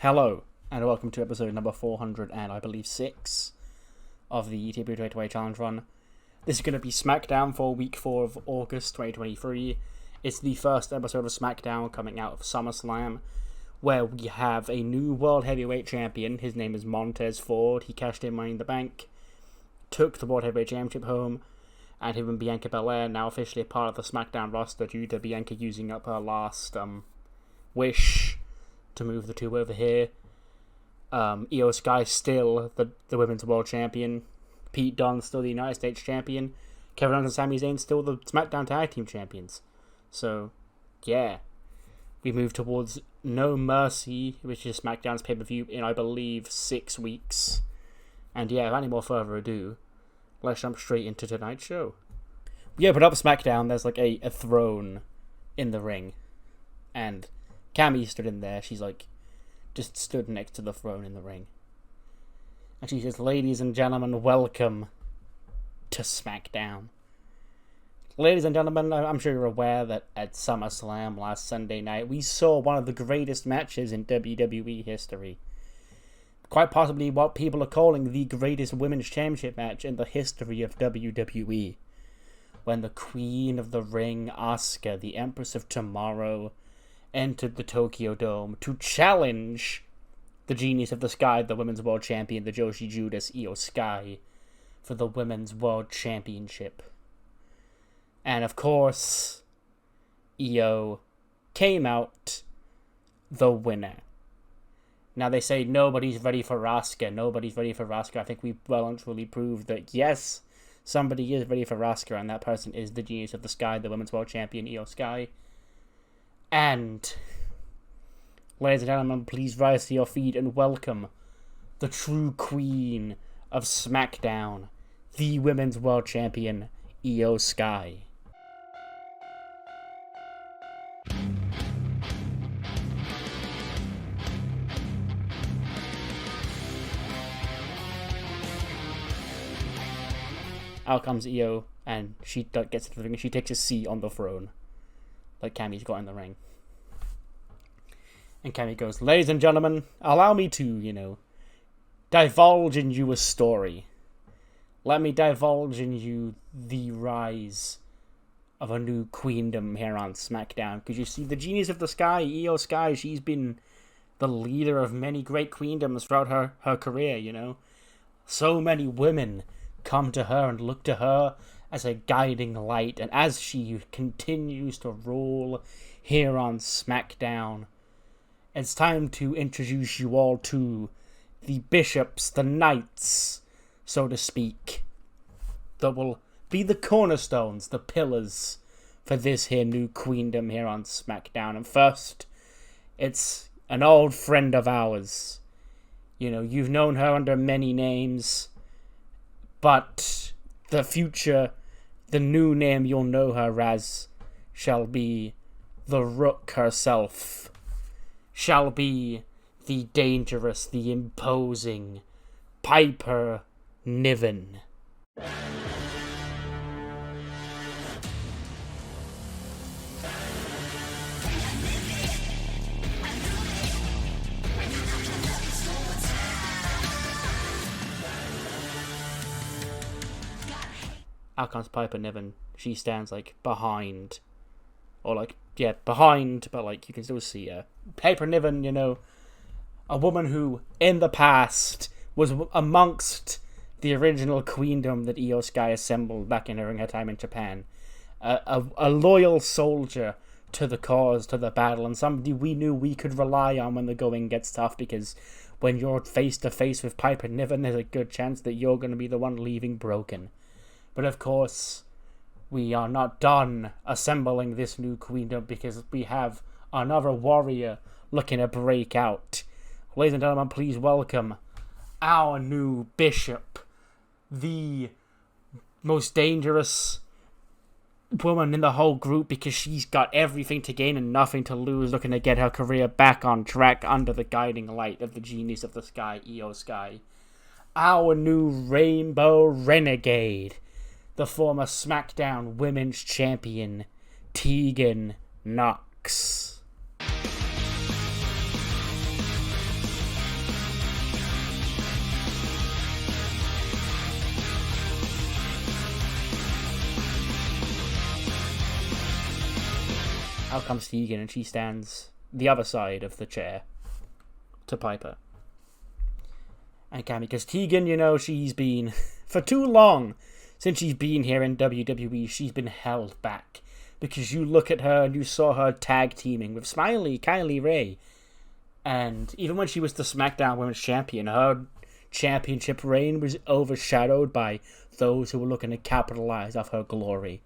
Hello, and welcome to episode number 400 and I believe 6 of the TEW 2020 Challenge Run. This is going to be SmackDown for week 4 of August 2023. It's the first episode of SmackDown coming out of SummerSlam, where we have a new World Heavyweight Champion. His name is Montez Ford. He cashed in Money in the Bank, took the World Heavyweight Championship home, and him and Bianca Belair now officially a part of the SmackDown roster due to Bianca using up her last wish to move the two over here. Io Sky still the Women's World Champion. Pete Dunne still the United States Champion. Kevin Owens and Sami Zayn still the SmackDown Tag Team Champions. So, yeah. We move towards No Mercy, which is SmackDown's pay-per-view in, I believe, 6 weeks. And yeah, without any more further ado, let's jump straight into tonight's show. We open up SmackDown, there's like a throne in the ring. And Cammy stood in there. She's like, just stood next to the throne in the ring. And she says, "Ladies and gentlemen, welcome to SmackDown." Ladies and gentlemen, I'm sure you're aware that at SummerSlam last Sunday night, we saw one of the greatest matches in WWE history. Quite possibly what people are calling the greatest women's championship match in the history of WWE. When the Queen of the Ring, Asuka, the Empress of Tomorrow, entered the Tokyo Dome to challenge the Genius of the Sky, the Women's World Champion, the Joshi Judas, Io Sky, for the Women's World Championship. And of course, Io came out the winner. Now they say nobody's ready for Asuka, nobody's ready for Asuka. I think we well and truly proved that yes, somebody is ready for Asuka, and that person is the Genius of the Sky, the Women's World Champion, Io Sky. And, ladies and gentlemen, please rise to your feet and welcome the true queen of SmackDown, the Women's World Champion, Io Sky. Out comes Io, and she gets to the ring, and she takes a seat on the throne, like Cammy's got in the ring. And Cammy goes, "Ladies and gentlemen, allow me to, divulge in you a story. Let me divulge in you the rise of a new queendom here on SmackDown. Because you see, the Genius of the Sky, Io Sky, she's been the leader of many great queendoms throughout her career, So many women come to her and look to her as a guiding light. And as she continues to rule here on SmackDown, it's time to introduce you all to the bishops, the knights, so to speak, that will be the cornerstones, the pillars for this here new queendom here on SmackDown. And first, it's an old friend of ours. You've known her under many names, but the future, the new name you'll know her as, shall be the Rook herself. Shall be the dangerous, the imposing Piper Niven. Out comes Piper Niven. She stands behind, or behind, but you can still see her. Piper Niven, a woman who in the past was amongst the original queendom that Io Sky assembled back during her time in Japan. A loyal soldier to the cause, to the battle, and somebody we knew we could rely on when the going gets tough, because when you're face to face with Piper Niven, there's a good chance that you're going to be the one leaving broken. But of course, we are not done assembling this new queendom, because we have another warrior looking to break out. Ladies and gentlemen, please welcome our new bishop, the most dangerous woman in the whole group, because she's got everything to gain and nothing to lose, looking to get her career back on track under the guiding light of the Genius of the Sky, Io Sky. Our new Rainbow Renegade, the former SmackDown Women's Champion, Tegan Nox. Out comes Tegan, and she stands the other side of the chair to Piper. And Cammy, because Tegan, you know, she's been, for too long, since she's been here in WWE, she's been held back. Because you look at her and you saw her tag teaming with Smiley, Kylie Ray. And even when she was the SmackDown Women's Champion, her championship reign was overshadowed by those who were looking to capitalize off her glory.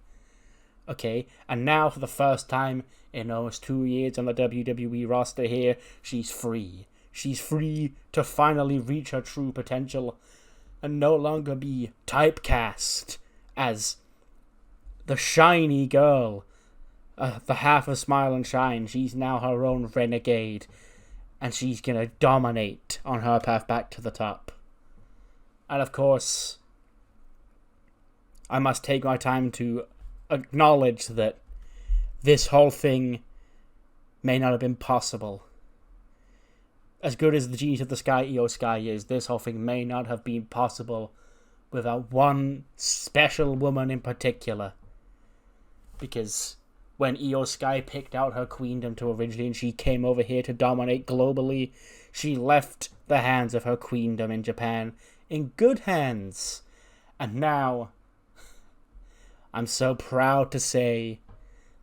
Okay, and now for the first time in almost 2 years on the WWE roster here, she's free. She's free to finally reach her true potential and no longer be typecast as the shiny girl, the half of Smile and Shine. She's now her own renegade, and she's gonna dominate on her path back to the top. And of course, I must take my time to acknowledge that this whole thing may not have been possible. As good as the Genius of the Sky, Io Sky, is, this whole thing may not have been possible without one special woman in particular. Because when Io Sky picked out her queendom to originally, and she came over here to dominate globally, she left the hands of her queendom in Japan in good hands. And now, I'm so proud to say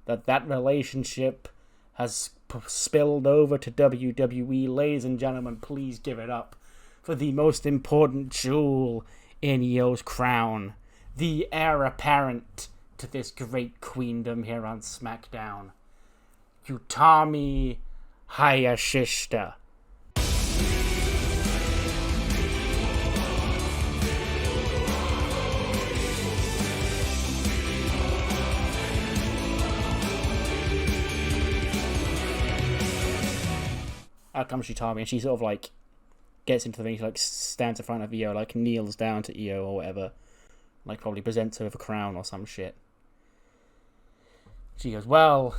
that that relationship has spilled over to WWE. Ladies and gentlemen, please give it up for the most important jewel in Io's crown, the heir apparent to this great queendom here on SmackDown, Utami Hayashishita. Out comes Utami, and she sort of like gets into the ring. She like stands in front of Io, like kneels down to Io or whatever, like probably presents her with a crown or some shit. She goes, "Well,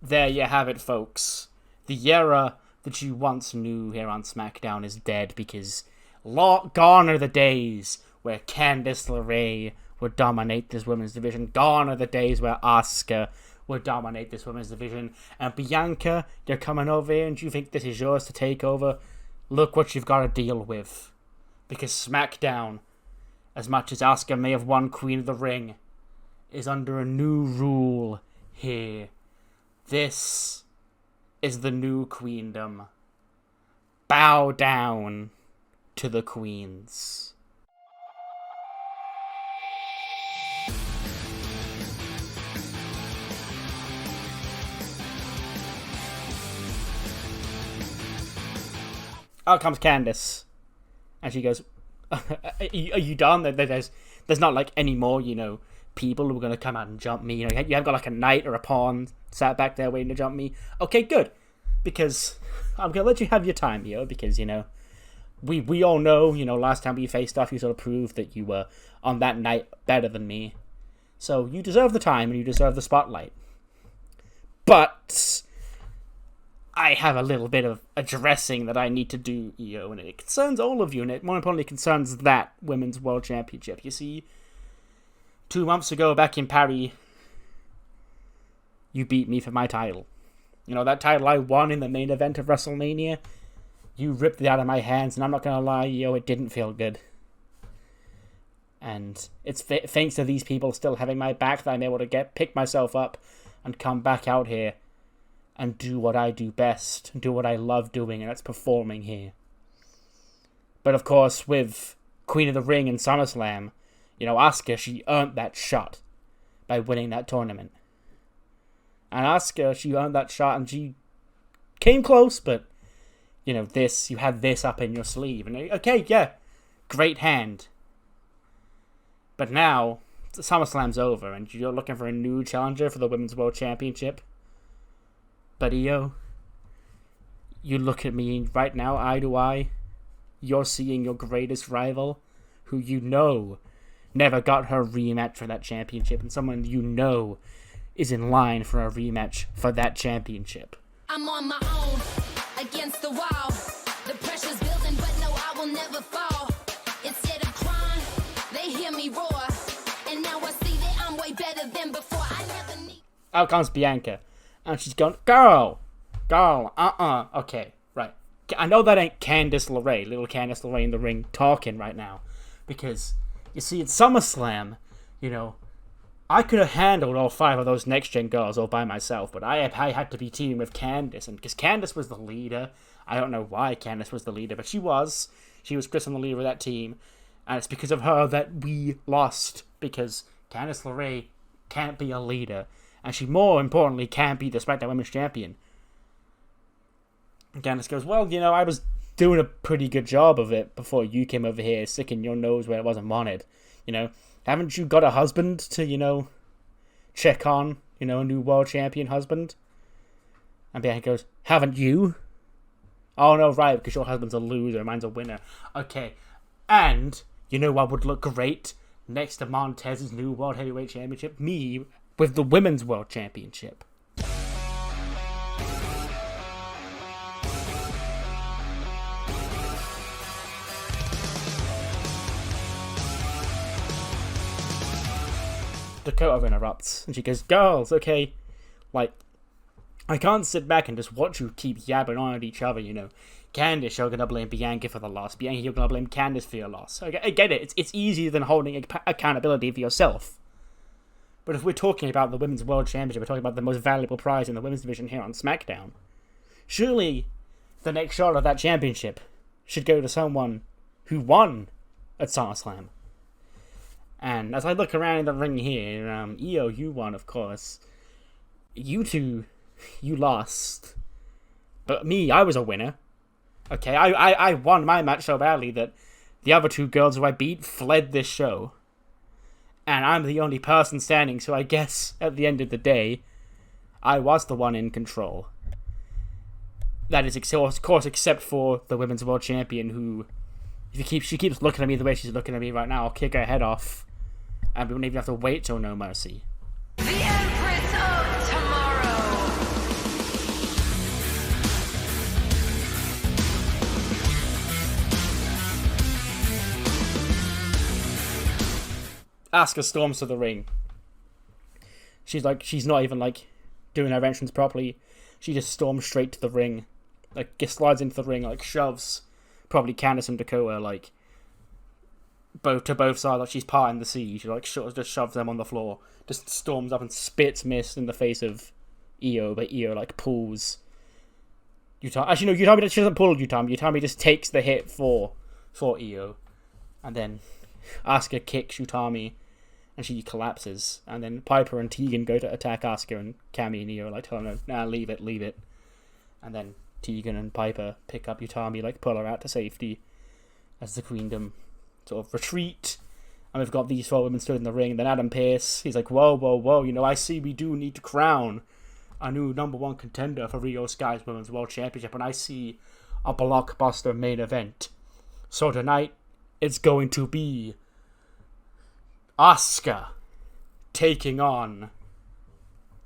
there you have it, folks. The era that you once knew here on SmackDown is dead, because gone are the days where Candice LeRae would dominate this women's division. Gone are the days where Asuka would dominate this women's division. And Bianca, you're coming over here and you think this is yours to take over? Look what you've got to deal with. Because SmackDown, as much as Asuka may have won Queen of the Ring, is under a new rule here. This is the new queendom. Bow down to the queens." Out comes Candice, and she goes, "Are you done? There's not like any more, you know, people who are gonna come out and jump me. You know, you haven't got like a knight or a pawn sat back there waiting to jump me. Okay, good, because I'm gonna let you have your time, Io, because you know, we all know, you know, last time we faced off, you sort of proved that you were on that night better than me. So you deserve the time and you deserve the spotlight. But I have a little bit of addressing that I need to do, Io, and it concerns all of you, and it more importantly concerns that Women's World Championship. You see, 2 months ago back in Paris, you beat me for my title. You know, that title I won in the main event of WrestleMania, you ripped it out of my hands, and I'm not going to lie, Io, it didn't feel good. And it's thanks to these people still having my back that I'm able to pick myself up and come back out here and do what I do best, and do what I love doing, and that's performing here. But of course, with Queen of the Ring and SummerSlam, you know, Asuka, she earned that shot by winning that tournament. And Asuka, she earned that shot, and she came close, but, you know, you had this up in your sleeve. And, okay, yeah, great hand. But now, SummerSlam's over, and you're looking for a new challenger for the Women's World Championship. But Io, you look at me right now, eye to eye. You're seeing your greatest rival, who you know never got her rematch for that championship, and someone you know is in line for a rematch for that championship. I'm on my own, against the wall. The pressure's building, but no, I will never fall. Instead of crying, they hear me roar. And now I see that I'm way better than before. I never need... Out comes Bianca. And she's gone, girl, okay, right. I know that ain't Candice LeRae, little Candice LeRae in the ring talking right now. Because, you see, at SummerSlam, you know, I could have handled all 5 of those next-gen girls all by myself, but I had to be teaming with Candice, and because Candice was the leader, I don't know why Candice was the leader, but she was Chris and the leader of that team, and it's because of her that we lost, because Candice LeRae can't be a leader, and she, more importantly, can't be the SmackDown Women's Champion. And Candice goes, well, you know, I was doing a pretty good job of it before you came over here sticking your nose where it wasn't wanted, you know. Haven't you got a husband to, you know, check on, you know, a new world champion husband? And Bianca goes, haven't you? Oh, no, right, because your husband's a loser, mine's a winner. Okay, and you know what would look great next to Montez's new World Heavyweight Championship? Me with the Women's World Championship. Dakota interrupts, and she goes, girls, okay, like, I can't sit back and just watch you keep yabbing on at each other, you know. Candice, you're gonna blame Bianca for the loss. Bianca, you're gonna blame Candice for your loss. Okay, I get it, it's easier than holding accountability for yourself. But if we're talking about the Women's World Championship, we're talking about the most valuable prize in the women's division here on SmackDown, surely the next shot of that championship should go to someone who won at SummerSlam. And as I look around in the ring here, Io, you won, of course. You two, you lost. But me, I was a winner. Okay, I won my match so badly that the other 2 girls who I beat fled this show. And I'm the only person standing, so I guess, at the end of the day, I was the one in control. That is, of course, except for the Women's World Champion, who, if she keeps looking at me the way she's looking at me right now, I'll kick her head off. And we won't even have to wait till No Mercy. The Empress of Tomorrow. Asuka storms to the ring. She's not even like doing her entrance properly. She just storms straight to the ring. Like, slides into the ring, like shoves probably Candice and Dakota, like, both sides, like she's parting the sea. She like just shoves them on the floor, just storms up and spits mist in the face of Io, but Io like pulls Utami. Actually, no, Utami, she doesn't pull Utami. Utami just takes the hit for Io, and then Asuka kicks Utami, and she collapses. And then Piper and Tegan go to attack Asuka, and Cammy and Io like tell her, nah, leave it. And then Tegan and Piper pick up Utami, like pull her out to safety as the queendom sort of retreat, and we've got these 4 women stood in the ring, and then Adam Pearce, he's like, whoa, you know, I see we do need to crown a new #1 contender for Rio Sky's Women's World Championship, and I see a blockbuster main event. So tonight, it's going to be Asuka taking on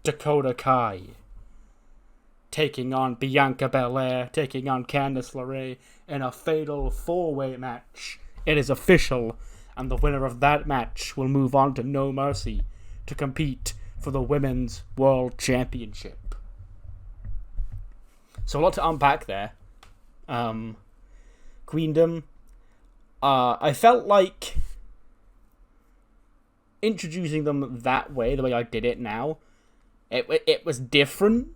Dakota Kai, taking on Bianca Belair, taking on Candice LeRae in a fatal 4-way match. It is official, and the winner of that match will move on to No Mercy to compete for the Women's World Championship. So a lot to unpack there. Queendom. I felt like introducing them that way, the way I did it now, it was different,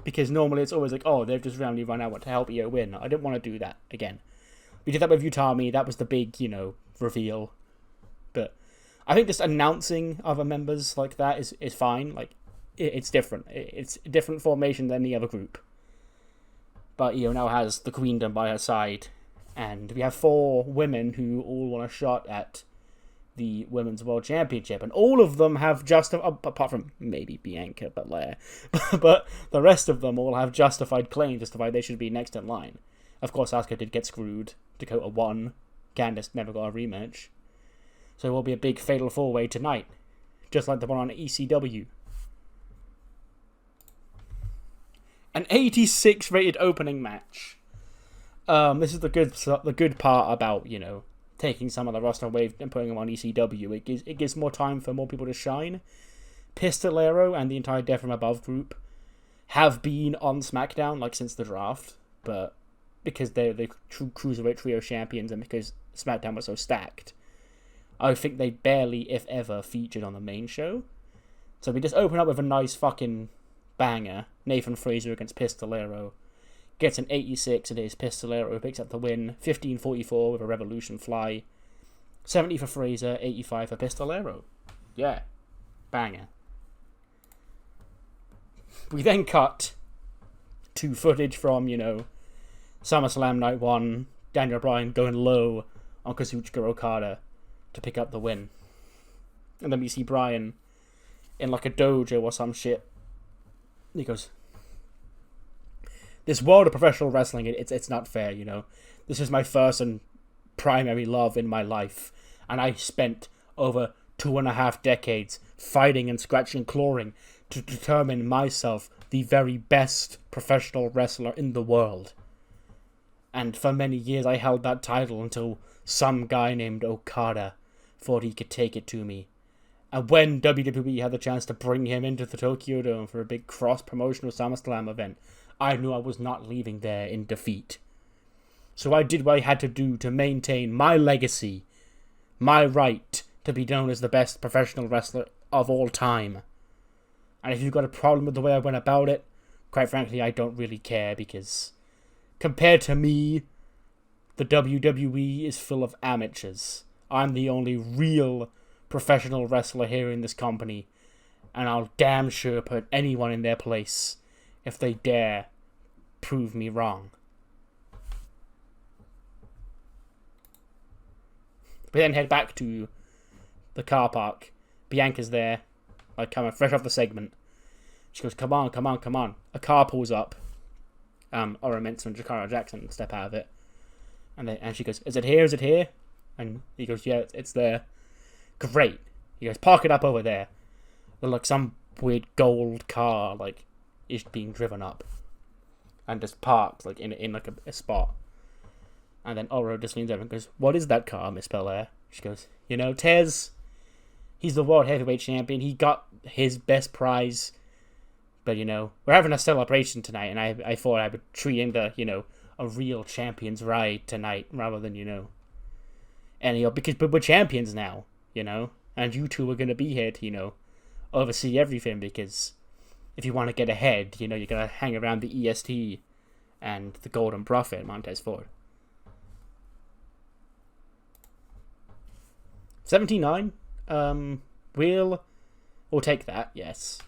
because normally it's always like, oh, they've just randomly run out to help Io win. I didn't want to do that again. We did that with Utami. That was the big, you know, reveal. But I think just announcing other members like that is fine. Like, it's different. It's a different formation than the other group. But Io now has the queendom by her side. And we have 4 women who all want a shot at the Women's World Championship. And all of them have apart from maybe Bianca Belair, but the rest of them all have justified claims as to why they should be next in line. Of course, Asuka did get screwed. Dakota won. Candice never got a rematch. So it will be a big fatal 4-way tonight. Just like the one on ECW. An 86 rated opening match. This is the good part about, you know, taking some of the roster away and putting them on ECW. It gives more time for more people to shine. Pistolero and the entire Death from Above group have been on SmackDown, like, since the draft, but because they're the Cruiserweight Trio champions and because SmackDown was so stacked, I think they barely, if ever, featured on the main show. So we just open up with a nice fucking banger. Nathan Fraser against Pistolero. Gets an 86, it is Pistolero who picks up the win. 15:44 with a Revolution fly. 70 for Fraser, 85 for Pistolero. Yeah. Banger. We then cut to footage from, SummerSlam Night 1. Daniel Bryan going low on Kazuchika Okada to pick up the win. And then we see Bryan in like a dojo or some shit. He goes, this world of professional wrestling, it's not fair, This is my first and primary love in my life. And I spent over 2.5 decades fighting and scratching and clawing to determine myself the very best professional wrestler in the world. And for many years I held that title until some guy named Okada thought he could take it to me. And when WWE had the chance to bring him into the Tokyo Dome for a big cross-promotional SummerSlam event, I knew I was not leaving there in defeat. So I did what I had to do to maintain my legacy, my right to be known as the best professional wrestler of all time. And if you've got a problem with the way I went about it, quite frankly, I don't really care, because compared to me, the WWE is full of amateurs. I'm the only real professional wrestler here in this company, and I'll damn sure put anyone in their place if they dare prove me wrong. We then head back to the car park. Bianca's there, like coming fresh off the segment. She goes, come on. A car pulls up. Ora Mensah and Jakara Jackson step out of it. And she goes, is it here? And he goes, yeah, it's there. Great. He goes, park it up over there. But like some weird gold car, like, is being driven up. And just parked, like, in like a spot. And then Oro just leans over and goes, what is that car, Miss Belair? She goes, Tez, he's the World Heavyweight Champion. He got his best prize. But, we're having a celebration tonight, and I thought I would treat him to, a real champion's ride tonight, rather than, and, but we're champions now, and you two are going to be here to, oversee everything, because if you want to get ahead, you're going to hang around the EST and the Golden Prophet, Montez Ford. 79, we'll take that, yes.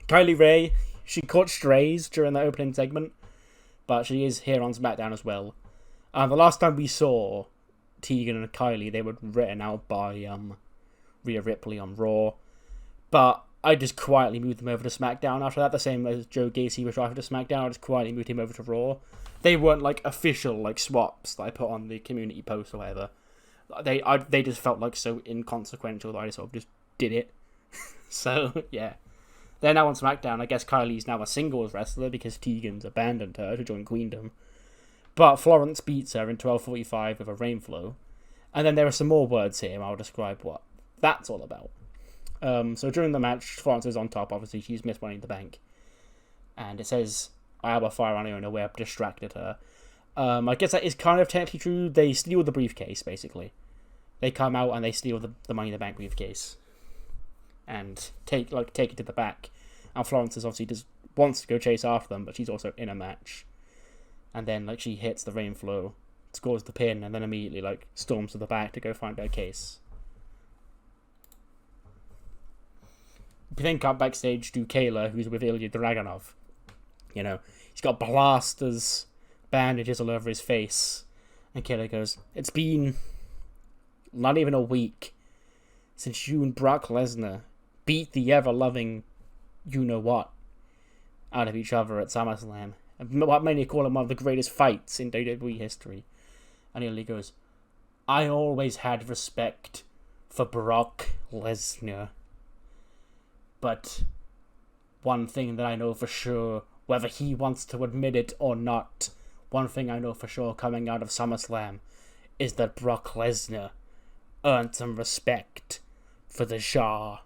Kylie Ray, she caught strays during the opening segment, but she is here on SmackDown as well. The last time we saw Tegan and Kylie, they were written out by Rhea Ripley on Raw, but I just quietly moved them over to SmackDown after that, the same as Joe Gacy was drafted to SmackDown. I just quietly moved him over to Raw. They weren't like official like swaps that I put on the community post or whatever. They just felt like so inconsequential that I sort of just did it. So yeah. They're now on SmackDown. I guess Kylie's now a singles wrestler because Tegan's abandoned her to join Queendom. But Florence beats her in 12:45 with a Rainflow. And then there are some more words here. I'll describe what that's all about. So during the match, Florence is on top. Obviously, she's missed Money in the Bank. And it says, I have a fire on her and a web distracted her. I guess that is kind of technically true. They steal the briefcase, basically. They come out and they steal the Money in the Bank briefcase. And take it to the back. And Florence is obviously just wants to go chase after them, but she's also in a match. And then she hits the Rainflow, scores the pin, and then immediately storms to the back to go find her case. We then cut backstage to Kayla, who's with Ilya Dragunov. He's got blasters, bandages all over his face. And Kayla goes, it's been not even a week since you and Brock Lesnar beat the ever-loving you-know-what out of each other at SummerSlam. What many call it one of the greatest fights in WWE history. And Ilya goes, I always had respect for Brock Lesnar. But one thing that I know for sure, whether he wants to admit it or not, one thing I know for sure coming out of SummerSlam is that Brock Lesnar earned some respect for the Shah.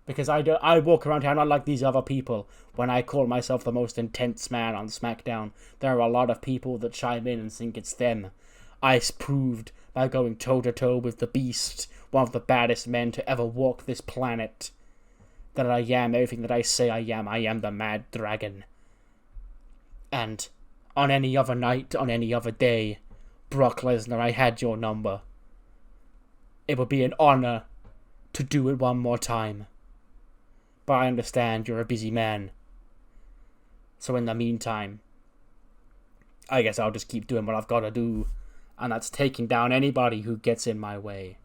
Because I walk around here not like these other people. When I call myself the most intense man on SmackDown, there are a lot of people that chime in and think it's them. I proved by going toe-to-toe with the Beast, one of the baddest men to ever walk this planet, that I am everything that I say I am. I am the Mad Dragon. And on any other night, on any other day, Brock Lesnar, I had your number. It would be an honor to do it one more time. But I understand you're a busy man. So in the meantime, I guess I'll just keep doing what I've got to do. And that's taking down anybody who gets in my way.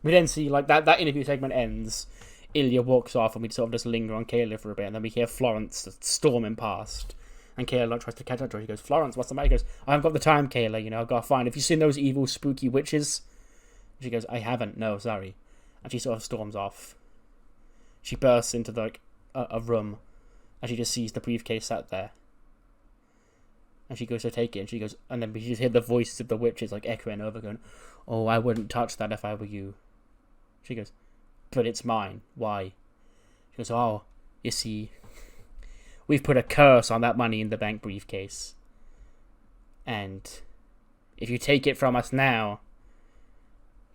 We then see, like, that interview segment ends. Ilya walks off and we sort of just linger on Kayla for a bit. And then we hear Florence storming past. And Kayla tries to catch up to her. He goes, Florence, what's the matter? He goes, I haven't got the time, Kayla. You know, I've got to find. Have you seen those evil, spooky witches? She goes, I haven't. No, sorry. And she sort of storms off. She bursts into, like, a room. And she just sees the briefcase sat there. And she goes to take it. And she goes, and then we just hear the voices of the witches, like, echoing over, going, oh, I wouldn't touch that if I were you. She goes, but it's mine. Why? She goes, oh, you see, we've put a curse on that Money in the Bank briefcase. And if you take it from us now,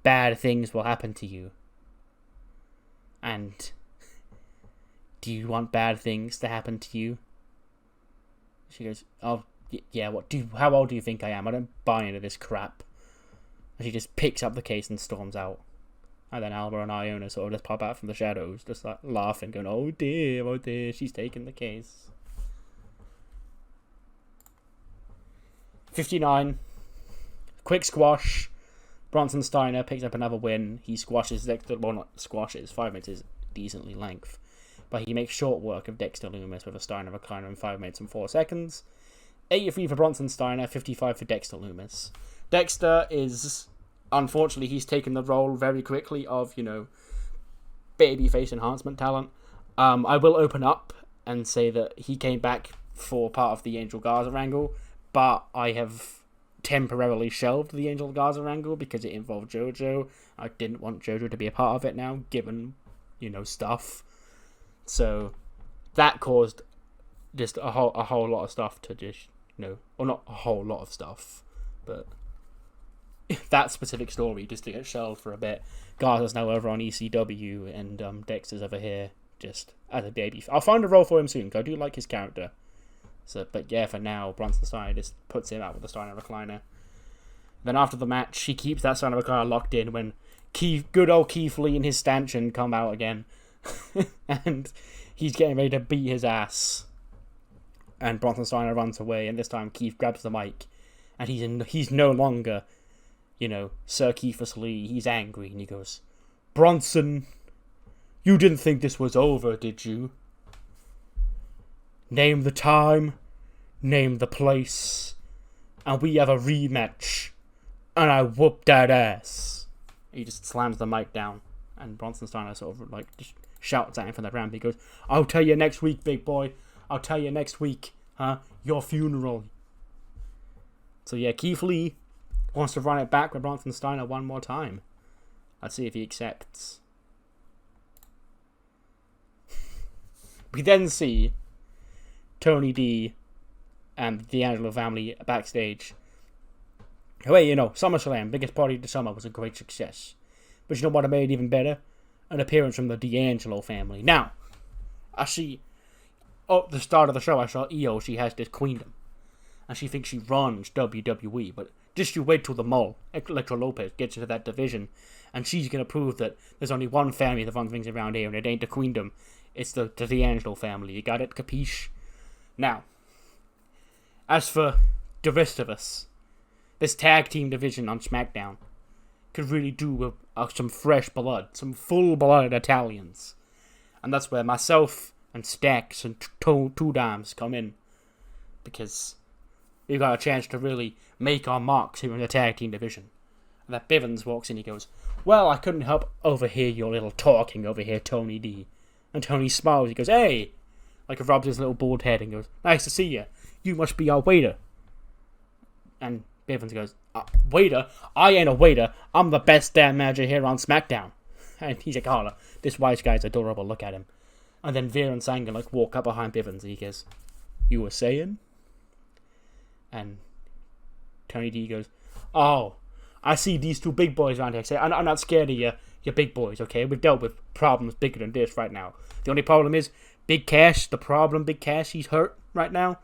bad things will happen to you. And do you want bad things to happen to you? She goes, oh, yeah, how old do you think I am? I don't buy into this crap. And she just picks up the case and storms out. And then Alba and Iona sort of just pop out from the shadows, just like laughing, going, oh dear, she's taking the case. 59. Quick squash. Bronson Steiner picks up another win. He squashes Dexter, well, not squashes, 5 minutes is decently length. But he makes short work of Dexter Lumis with a Steiner recliner in 5 minutes and 4 seconds. 83 for Bronson Steiner, 55 for Dexter Lumis. Dexter is, unfortunately, he's taken the role very quickly of, you know, babyface enhancement talent. I will open up and say that he came back for part of the Angel Garza angle, but I have temporarily shelved the Angel Garza angle because it involved JoJo. I didn't want JoJo to be a part of it now, given, you know, stuff. So that caused just a whole lot of stuff to just, you know, well, not a whole lot of stuff, but that specific story just to get shelved for a bit. Garza's now over on ECW, and Dexter's over here just as a baby. I'll find a role for him soon, because I do like his character. So, but yeah, for now, Bronson Steiner just puts him out with the Steiner recliner. Then after the match, he keeps that Steiner recliner locked in when good old Keith Lee and his stanchion come out again. And he's getting ready to beat his ass. And Bronson Steiner runs away, and this time Keith grabs the mic. And he's no longer, you know, Sir Keithus Lee. He's angry, and he goes, Bronson, you didn't think this was over, did you? Name the time, name the place, and we have a rematch, and I whoop that ass. He just slams the mic down, and Bronson Steiner sort of like just shouts at him from the ramp. He goes, I'll tell you next week, big boy. I'll tell you next week, huh? Your funeral. So yeah, Keith Lee wants to run it back with Bronson Steiner one more time. Let's see if he accepts. We then see Tony D and the D'Angelo family backstage. Hey, you know, SummerSlam, biggest party of the summer, was a great success. But you know what made it even better? An appearance from the D'Angelo family. Now, I see, at the start of the show, I saw Io, she has this queendom. And she thinks she runs WWE, but just you wait till the mole, Elektra Lopez, gets into that division, and she's going to prove that there's only one family that runs things around here, and it ain't the queendom. It's the D'Angelo family. You got it? Capiche? Now, as for the rest of us, this tag team division on SmackDown could really do with some fresh blood, some full-blooded Italians. And that's where myself and Stacks and Two Dimes come in. Because we've got a chance to really make our marks here in the tag team division. And that Bivens walks in, he goes, well, I couldn't help overhear your little talking over here, Tony D. And Tony smiles, he goes, hey! Like rubs his little bald head and goes, nice to see you. You must be our waiter. And Bivens goes, waiter? I ain't a waiter. I'm the best damn manager here on SmackDown. And he's like, oh, this wise guy's adorable. Look at him. And then Veer and Sanga like walk up behind Bivens and he goes, you were saying? And Tony D goes, oh, I see these two big boys around here. I say, I'm not scared of you big boys, okay? We've dealt with problems bigger than this right now. The only problem is Big Cash, Big Cash, he's hurt right now.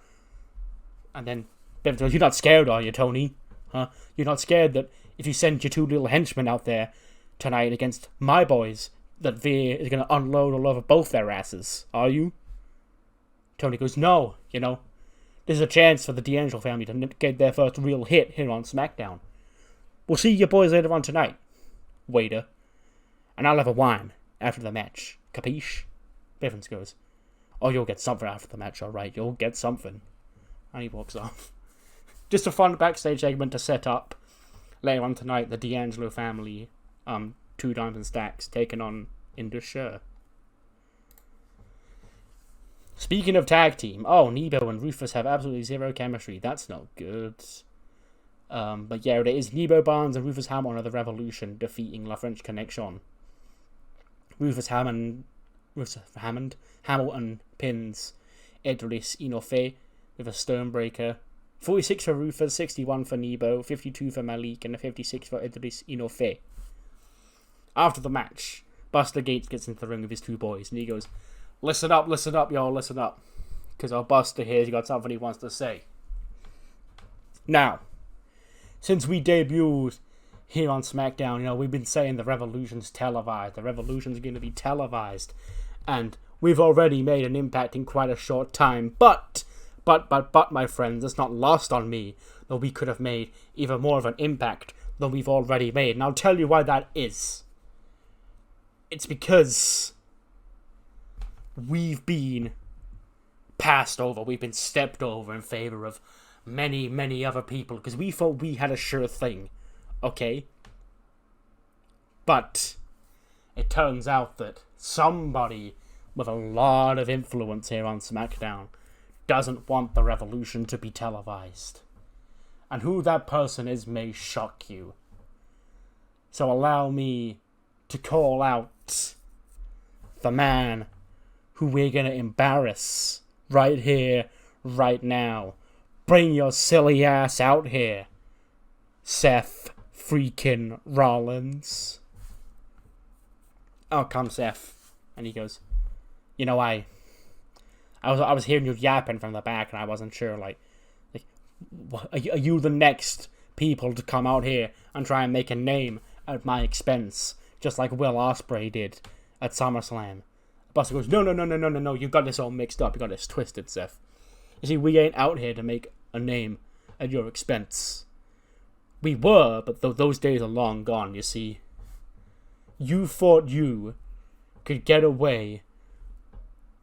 And then Bivens goes, you're not scared, are you, Tony? Huh? You're not scared that if you send your two little henchmen out there tonight against my boys, that Veer is going to unload all over both their asses, are you? Tony goes, no, this is a chance for the D'Angelo family to get their first real hit here on SmackDown. We'll see you boys later on tonight, waiter. And I'll have a wine after the match. Capiche? Bivens goes, oh, you'll get something after the match, alright. You'll get something. And he walks off. Just a fun backstage segment to set up later on tonight, the D'Angelo family, 2 Diamond Stacks, taking on Indus. Speaking of tag team, Nebo and Rufus have absolutely zero chemistry. That's not good. But yeah, it is Nebo Barnes and Rufus Hammond of the Revolution defeating La French Connection. Rufus Hamilton pins Idris Inoue with a Stonebreaker. 46 for Rufus, 61 for Nebo, 52 for Malik, and a 56 for Idris Inoue. After the match, Buster Gates gets into the ring with his 2 boys, and he goes, listen up, y'all, listen up. Because our Buster here's got something he wants to say. Now, since we debuted here on SmackDown, we've been saying the Revolution's televised. The Revolution's going to be televised. And we've already made an impact in quite a short time. But, my friends, it's not lost on me that we could have made even more of an impact than we've already made. And I'll tell you why that is. It's because we've been passed over. We've been stepped over in favor of many, many other people. Because we thought we had a sure thing. Okay? But it turns out that somebody with a lot of influence here on SmackDown doesn't want the Revolution to be televised. And who that person is may shock you. So allow me to call out the man who we're going to embarrass right here, right now. Bring your silly ass out here, Seth freaking Rollins. Oh, come Seth. And he goes, I was hearing you yapping from the back and I wasn't sure, are you the next people to come out here and try and make a name at my expense, just like Will Ospreay did at SummerSlam? Buster goes, no, you got this all mixed up, you got this twisted, Seth. You see, we ain't out here to make a name at your expense. We were, but those days are long gone, you see. You thought you could get away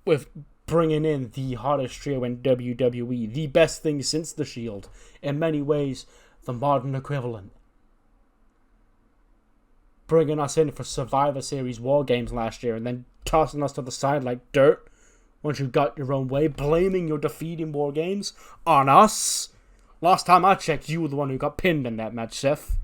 with bringing in the hottest trio in WWE, the best thing since The Shield, in many ways, the modern equivalent. Bringing us in for Survivor Series War Games last year and then tossing us to the side like dirt once you got your own way, blaming your defeat in War Games on us. Last time I checked, you were the one who got pinned in that match, Seth.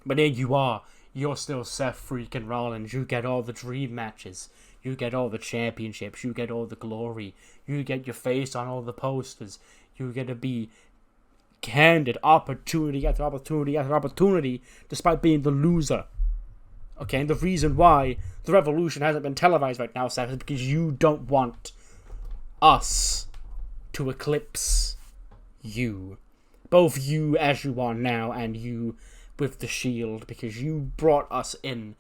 But here you are. You're still Seth freaking Rollins. You get all the dream matches. You get all the championships. You get all the glory. You get your face on all the posters. You get to be handed opportunity after opportunity after opportunity despite being the loser. Okay, and the reason why the Revolution hasn't been televised right now, Seth, is because you don't want us to eclipse you. Both you as you are now and you with the Shield, because you brought us in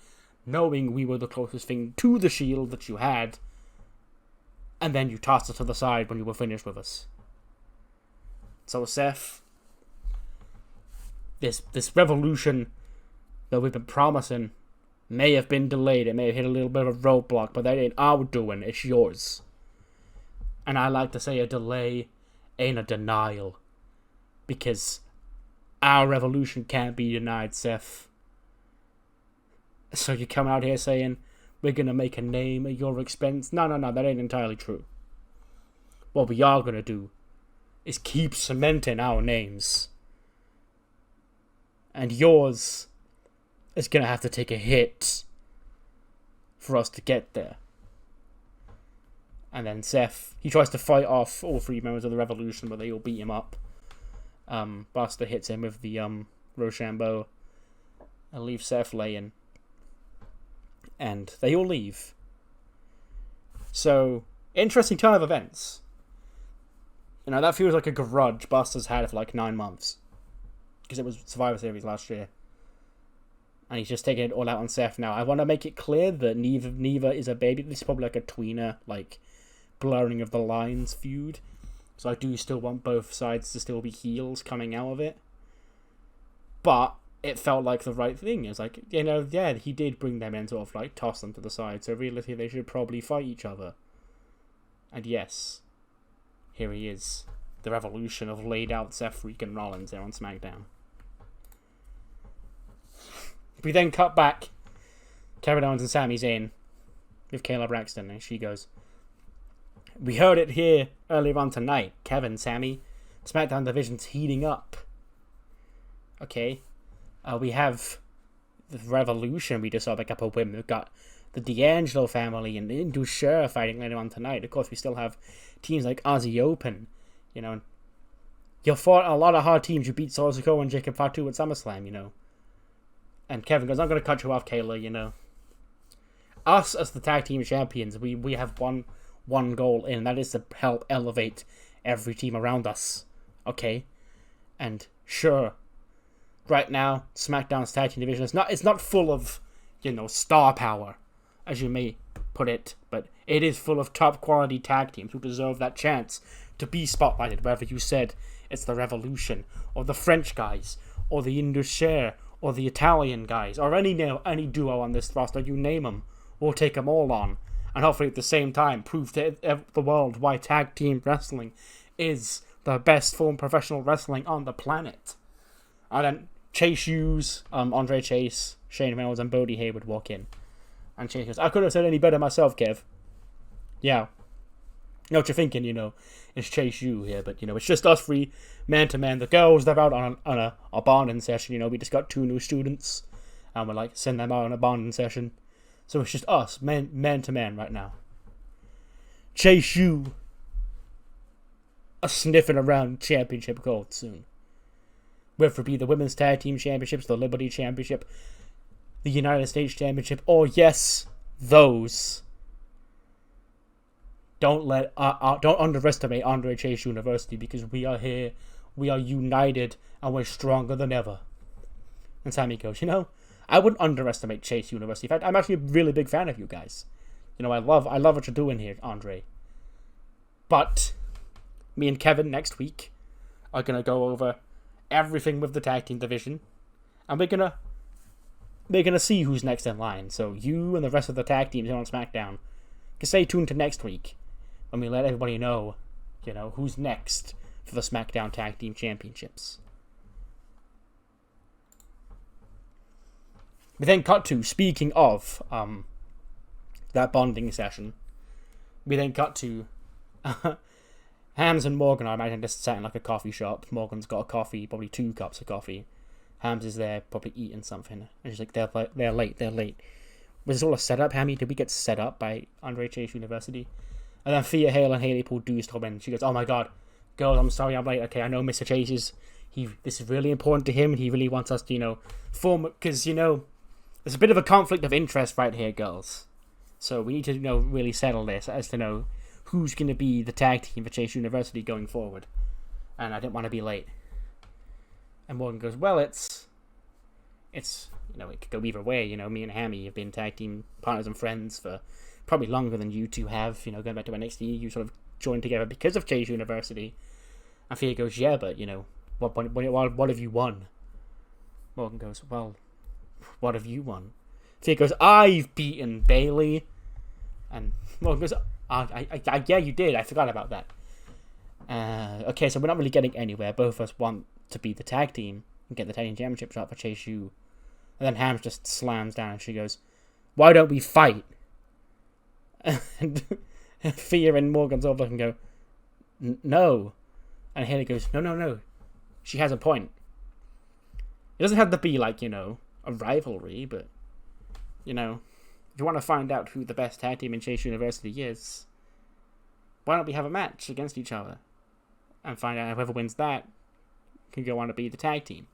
knowing we were the closest thing to the Shield that you had, and then you tossed us to the side when you were finished with us. So, Seth, this Revolution that we've been promising may have been delayed. It may have hit a little bit of a roadblock, but that ain't our doing. It's yours. And I like to say a delay ain't a denial, because our Revolution can't be denied, Seth. So you come out here saying we're going to make a name at your expense? No, that ain't entirely true. What we are going to do is keep cementing our names And yours is going to have to take a hit for us to get there. And then Seth, he tries to fight off all three members of the Revolution, but they all beat him up. Buster hits him with the Rochambeau and leaves Seth laying. And they all leave. So, interesting turn of events. You know, that feels like a grudge Buster's had for like 9 months. Because it was Survivor Series last year. And he's just taking it all out on Seth now. I want to make it clear that neither is a baby. This is probably like a tweener, like, blurring of the lines feud. So I do still want both sides to still be heels coming out of it. But it felt like the right thing. It was like, you know, yeah, he did bring them in, sort of like toss them to the side. So realistically, they should probably fight each other. And yes, here he is. The Revolution have laid out Seth freaking Rollins there on SmackDown. We then cut back. Kevin Owens and Sami Zayn with Kayla Braxton, and she goes, "We heard it here earlier on tonight. Kevin, Sami, SmackDown division's heating up. Okay, we have the Revolution. We just saw pick up a win. We've got the D'Angelo family and Indusher fighting later on tonight. Of course, we still have teams like Aussie Open. You know, you fought a lot of hard teams. You beat Solo and Jacob Fatu at SummerSlam. You know." And Kevin goes, "I'm going to cut you off, Kayla, you know. Us, as the tag team champions, we have one goal, and that is to help elevate every team around us. Okay? And sure, right now, SmackDown's tag team division it's not full of, you know, star power, as you may put it, but it is full of top quality tag teams who deserve that chance to be spotlighted, whether you said it's the Revolution, or the French guys, or the Indusher, or the Italian guys, or any duo on this roster, you name them. We'll take them all on. And hopefully at the same time prove to the world why tag team wrestling is the best form of professional wrestling on the planet." And then Chase Hughes, Andre Chase, Shane Reynolds, and Bodie Hayward walk in. And Chase goes, "I couldn't have said any better myself, Kev." Yeah. You know what you're thinking, you know, it's Chase U here, but, you know, it's just us three, man to man. The girls, they're out on a bonding session, you know, we just got 2 new students, and we're like, send them out on a bonding session. So it's just us, man to man right now. Chase U are sniffing around championship gold soon. Whether it be the Women's Tag Team Championships, the Liberty Championship, the United States Championship, or yes, those. Don't underestimate Andre Chase University, because we are here, we are united, and we're stronger than ever. And Sammy goes, "You know, I wouldn't underestimate Chase University. In fact, I'm actually a really big fan of you guys. You know, I love what you're doing here, Andre. But me and Kevin next week are gonna go over everything with the tag team division, and we're gonna see who's next in line. So you and the rest of the tag teams here on SmackDown can stay tuned to next week, when we let everybody know, you know, who's next for the SmackDown Tag Team Championships." We then cut to, speaking of that bonding session, we then cut to Hams and Morgan, I imagine, just sat in like a coffee shop. Morgan's got a coffee, probably 2 cups of coffee. Hams is there, probably eating something. And she's like, they're late. Was this all a setup, Hammy? Did we get set up by Andre Chase University? And then Thea Hale and Haley Paul Deuce come in. She goes, "Oh my god, girls, I'm sorry I'm late. Okay, I know Mr. Chase this is really important to him, and he really wants us to, you know, form, because, you know, there's a bit of a conflict of interest right here, girls. So we need to, you know, really settle this as to know who's going to be the tag team for Chase University going forward. And I didn't want to be late." And Morgan goes, "Well, it's you know, it could go either way. You know, me and Hammy have been tag team partners and friends for probably longer than you two have. You know, going back to NXT, you sort of joined together because of Chase University." And Thea goes, "Yeah, but, you know, what have you won?" Morgan goes, "Well, what have you won?" Thea goes, "I've beaten Bailey." And Morgan goes, "Yeah, you did. I forgot about that." Okay, so we're not really getting anywhere. Both of us want to be the tag team and get the tag team championship shot for Chase U. And then Hams just slams down and she goes, "Why don't we fight?" And Thea and Morgan sort of look and go, "No." And Haley goes, No. She has a point. It doesn't have to be like, a rivalry, but, if you want to find out who the best tag team in Chase University is, why don't we have a match against each other and find out whoever wins that can go on to be the tag team.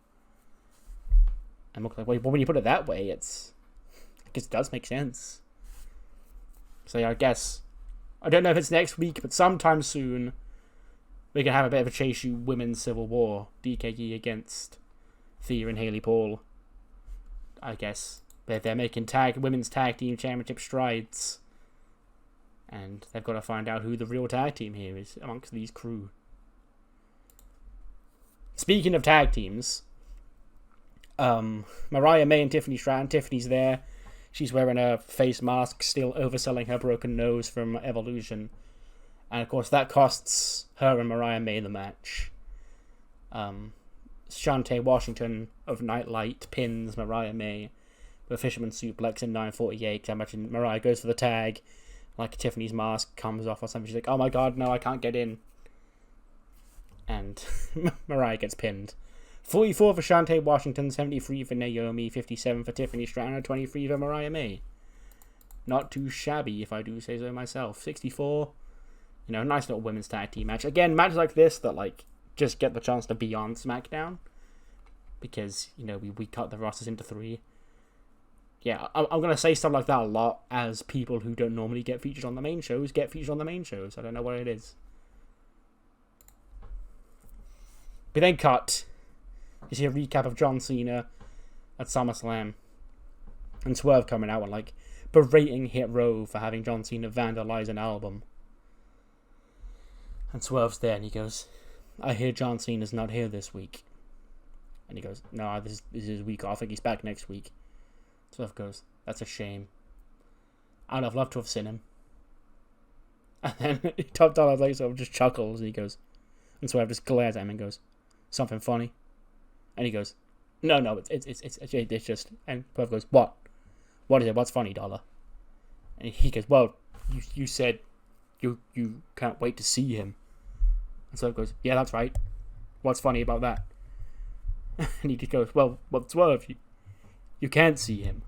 And look like, well, when you put it that way, I guess it does make sense. So yeah, I guess, I don't know if it's next week, but sometime soon, we can have a bit of a Chase U Women's Civil War, DKE against Thea and Haley Paul. I guess they're making women's tag team championship strides, and they've got to find out who the real tag team here is amongst these crew. Speaking of tag teams, Mariah May and Tiffany Stratton. Tiffany's there. She's wearing a face mask, still overselling her broken nose from Evolution. And of course that costs her and Mariah May the match. Shantae Washington of Nightlight pins Mariah May with a fisherman suplex in 9:48. I imagine Mariah goes for the tag, like Tiffany's mask comes off or something. She's like, oh my god, no, I can't get in. And Mariah gets pinned. 44 for Shantae Washington, 73 for Naomi, 57 for Tiffany Stratton, and 23 for Mariah May. Not too shabby, if I do say so myself. 64, nice little women's tag team match. Again, matches like this that, just get the chance to be on SmackDown. Because, we cut the rosters into 3. Yeah, I'm going to say stuff like that a lot, as people who don't normally get featured on the main shows get featured on the main shows. I don't know what it is. We then cut. You see a recap of John Cena at SummerSlam. And Swerve coming out and, berating Hit Row for having John Cena vandalize an album. And Swerve's there and he goes, I hear John Cena's not here this week. And he goes, no, this is his week off. I think he's back next week. Swerve goes, that's a shame. I'd have loved to have seen him. And then Top Dollar sort of just chuckles and he goes, and Swerve just glares at him and goes, something funny? And he goes, no, it's just, and Swerve goes, what? What is it? What's funny, Dollar? And he goes, well, you said you can't wait to see him. And Swerve goes, yeah, that's right. What's funny about that? And he just goes, well, Swerve, you can't see him.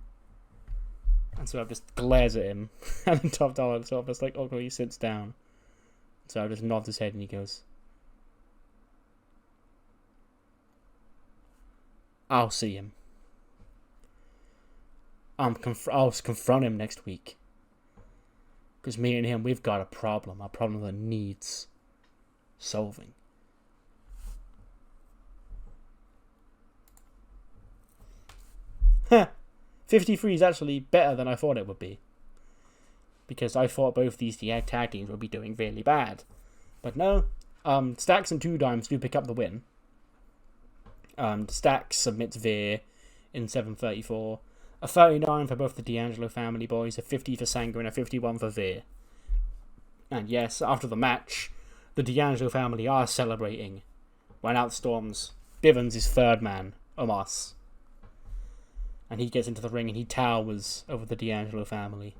And Swerve just glares at him. And then Top Dollar sort of just he sits down. So I just nods his head and he goes, I'll see him. I'll confront him next week. Because me and him, we've got a problem that needs solving. Huh. 53 is actually better than I thought it would be. Because I thought both these tag teams would be doing really bad. But no, Stacks and Two Dimes do pick up the win. Stacks submits Veer in 7:34. A 39 for both the D'Angelo family boys, a 50 for Sangha, and a 51 for Veer. And yes, after the match, the D'Angelo family are celebrating when out storms Bivens' third man, Omos. And he gets into the ring and he towers over the D'Angelo family.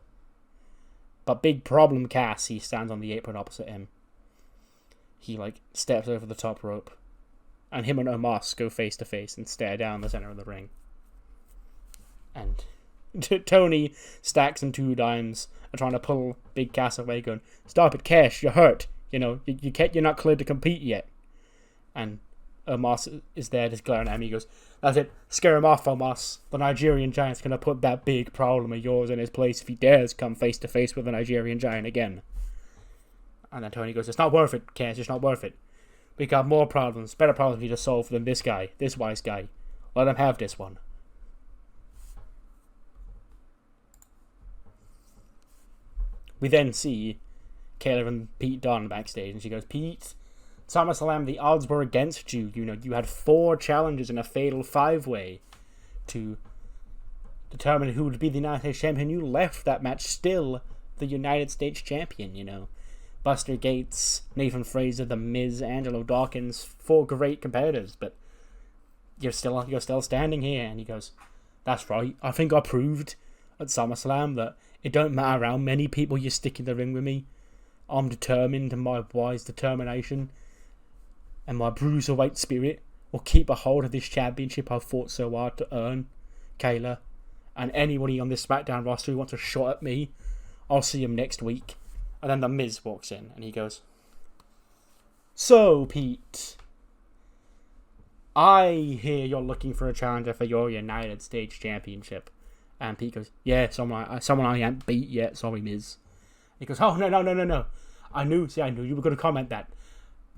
But big problem Cass, he stands on the apron opposite him. He steps over the top rope. And him and Omos go face to face and stare down the center of the ring. And Tony, Stacks, and Two Dimes are trying to pull Big Cass away, going, "Stop it, Cash! You're hurt. You're not cleared to compete yet." And Omos is there, just glaring at him. He goes, "That's it. Scare him off, Omos. The Nigerian Giant's gonna put that big problem of yours in his place if he dares come face to face with the Nigerian Giant again." And then Tony goes, "It's not worth it, Cash. It's not worth it. We got more problems, better problems we need to solve than this guy, this wise guy. Let him have this one." We then see Kayla and Pete Dunne backstage, and she goes, "Pete, SummerSlam, the odds were against you. You had 4 challenges in a fatal 5-way to determine who would be the United States champion. You left that match still the United States champion, Buster Gates, Nathan Fraser, The Miz, Angelo Dawkins, 4 great competitors, but you're still standing here." And he goes, "That's right. I think I proved at SummerSlam that it don't matter how many people you stick in the ring with me. I'm determined, and my wise determination and my bruiserweight spirit will keep a hold of this championship I've fought so hard to earn, Kayla. And anybody on this SmackDown roster who wants a shot at me, I'll see him next week. And then The Miz walks in and he goes, "So, Pete, I hear you're looking for a challenger for your United States Championship." And Pete goes, "Yeah, someone I ain't beat yet. Sorry, Miz." He goes, "Oh, no. I knew you were going to comment that.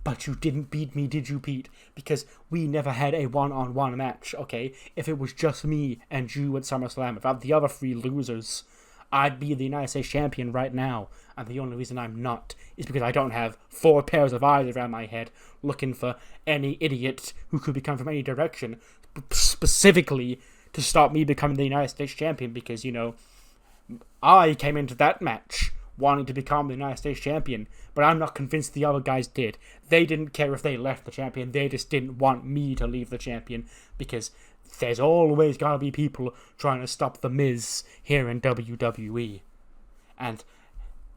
But you didn't beat me, did you, Pete? Because we never had a one-on-one match, okay? If it was just me and you at SummerSlam, without the other 3 losers, I'd be the United States Champion right now. And the only reason I'm not is because I don't have 4 pairs of eyes around my head looking for any idiot who could become from any direction, specifically to stop me becoming the United States Champion. Because, I came into that match wanting to become the United States Champion, but I'm not convinced the other guys did. They didn't care if they left the champion, they just didn't want me to leave the champion, because there's always gotta be people trying to stop The Miz here in WWE. And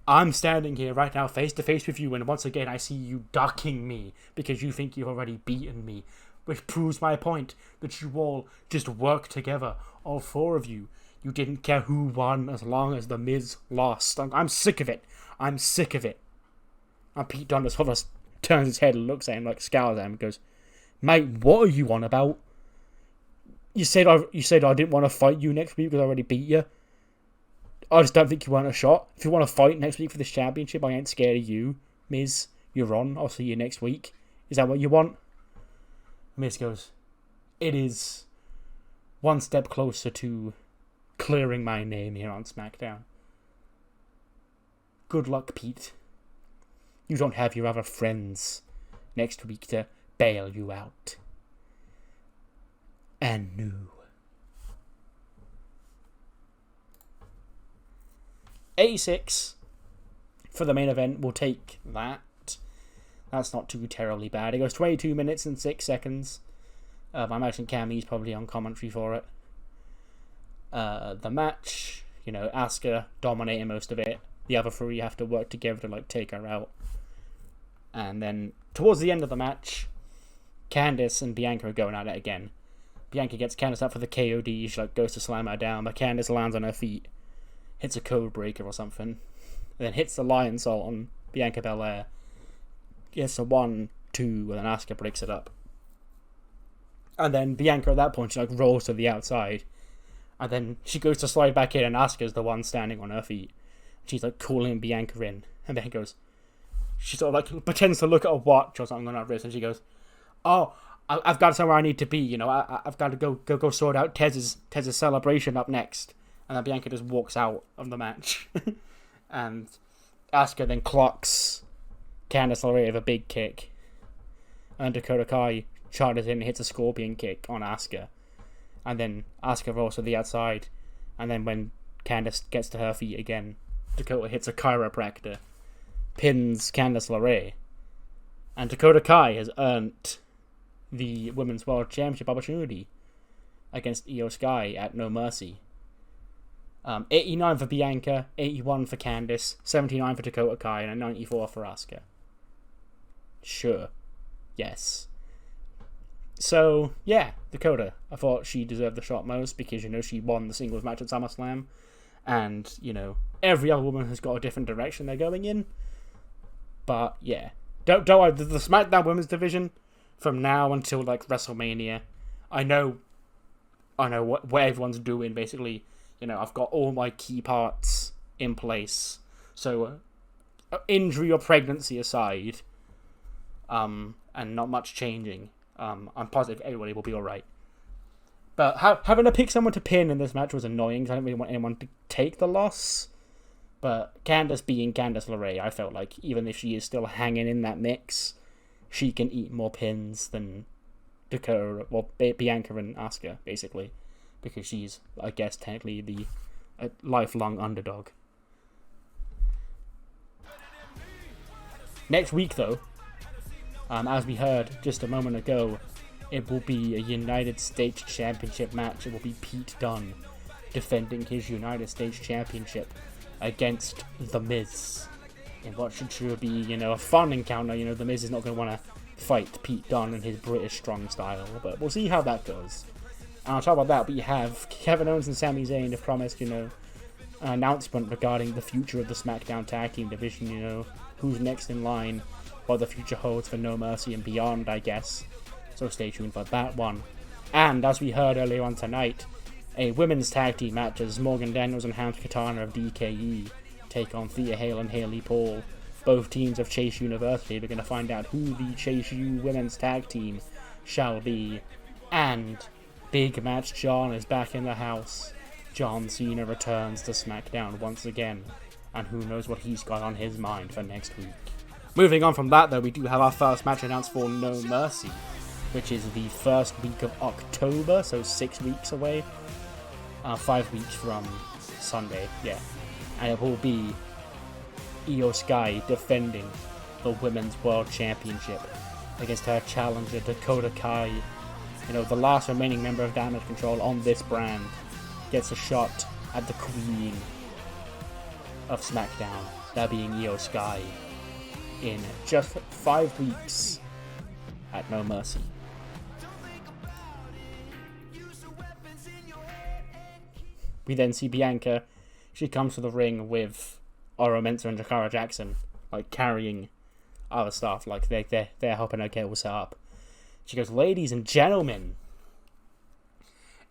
I'm standing here right now face to face with you, and once again I see you ducking me because you think you've already beaten me, which proves my point that you all just work together, all 4 of you. You didn't care who won as long as The Miz lost. I'm sick of it. I'm sick of it. And Pete Dunne just turns his head and looks at him, like scowls at him and goes, "Mate, what are you on about? You said I didn't want to fight you next week because I already beat you. I just don't think you want a shot. If you want to fight next week for this championship, I ain't scared of you. Miz, you're on. I'll see you next week. Is that what you want?" Miz goes, "It is one step closer to clearing my name here on SmackDown. Good luck, Pete. You don't have your other friends next week to bail you out." And new. 86 for the main event. We'll take that. That's not too terribly bad. It goes 22 minutes and 6 seconds. I imagine Cammy's probably on commentary for it. The match, Asuka dominating most of it. The other 3 have to work together to take her out. And then towards the end of the match, Candice and Bianca are going at it again. Bianca gets Candice up for the KOD. She goes to slam her down, but Candice lands on her feet, hits a code breaker or something, and then hits the Lion Salt on Bianca Belair. Gets a 1-2, and then Asuka breaks it up. And then Bianca at that point, she rolls to the outside. And then she goes to slide back in, and Asuka's the one standing on her feet. She's calling Bianca in. And then she sort of pretends to look at a watch or something on her wrist, and she goes, "Oh, I've got somewhere I need to be, I've got to go sort out Tez's celebration up next." And then Bianca just walks out of the match. And Asuka then clocks Candice LeRae with a big kick. And Dakota Kai charges in and hits a scorpion kick on Asuka. And then Asuka rolls to the outside. And then when Candice gets to her feet again, Dakota hits a chiropractor, pins Candice LeRae. And Dakota Kai has earned the Women's World Championship opportunity against Io Sky at No Mercy. 89 for Bianca, 81 for Candice, 79 for Dakota Kai, and a 94 for Asuka. Sure. Yes. So, yeah, Dakota. I thought she deserved the shot most because, she won the singles match at SummerSlam. And, every other woman has got a different direction they're going in. But, yeah. Don't worry, the SmackDown Women's Division, from now until, WrestleMania, I know what everyone's doing, basically. I've got all my key parts in place. So, injury or pregnancy aside, and not much changing, I'm positive everybody will be alright. But having to pick someone to pin in this match was annoying because I didn't really want anyone to take the loss. But Candice being Candice LeRae, I felt like even if she is still hanging in that mix, she can eat more pins than Dakota, Bianca and Asuka, basically. Because she's, I guess, technically the lifelong underdog. Next week, though, as we heard just a moment ago, it will be a United States Championship match. It will be Pete Dunne defending his United States Championship against The Miz. In what should be, a fun encounter. The Miz is not going to want to fight Pete Dunne in his British strong style, but we'll see how that goes. And on top of that, we have Kevin Owens and Sami Zayn have promised, an announcement regarding the future of the SmackDown Tag Team division, who's next in line, what the future holds for No Mercy and beyond, I guess. So stay tuned for that one. And as we heard earlier on tonight, a women's tag team match as Morgan Daniels and Hans Katana of DKE take on Thea Hale and Haley Paul, both teams of Chase University. We're going to find out who the Chase U women's tag team shall be. And Big Match John is back in the house. John Cena returns to SmackDown once again, and who knows what he's got on his mind for next week. Moving on from that, though, we do have our first match announced for No Mercy, which is the first week of October, so 6 weeks away. 5 weeks from Sunday, yeah. And it will be Io Sky defending the Women's World Championship against her challenger Dakota Kai. The last remaining member of Damage Control on this brand gets a shot at the Queen of SmackDown, that being Io Sky, in just 5 weeks at No Mercy. We then see Bianca. She comes to the ring with Oro Mensah and Jakara Jackson, carrying other stuff, they're helping her get all set up. She goes, "Ladies and gentlemen,"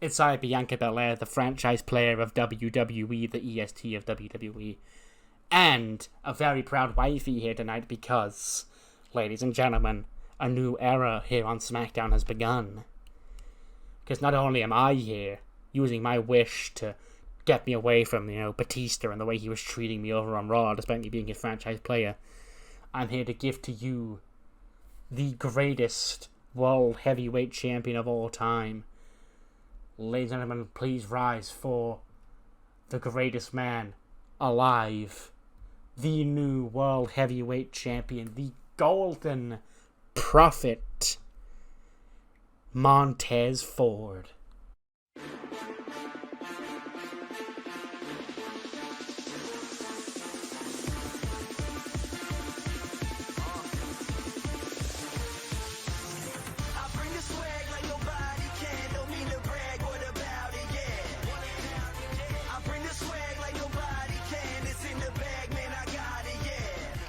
inside Bianca Belair, the franchise player of WWE, the EST of WWE, and a very proud wifey here tonight because, ladies and gentlemen, a new era here on SmackDown has begun. Because not only am I here, using my wish to get me away from, Batista and the way he was treating me over on Raw, despite me being his franchise player, I'm here to give to you the greatest World Heavyweight Champion of all time. Ladies and gentlemen, please rise for the greatest man alive, the new World Heavyweight Champion, the Golden Prophet, Montez Ford.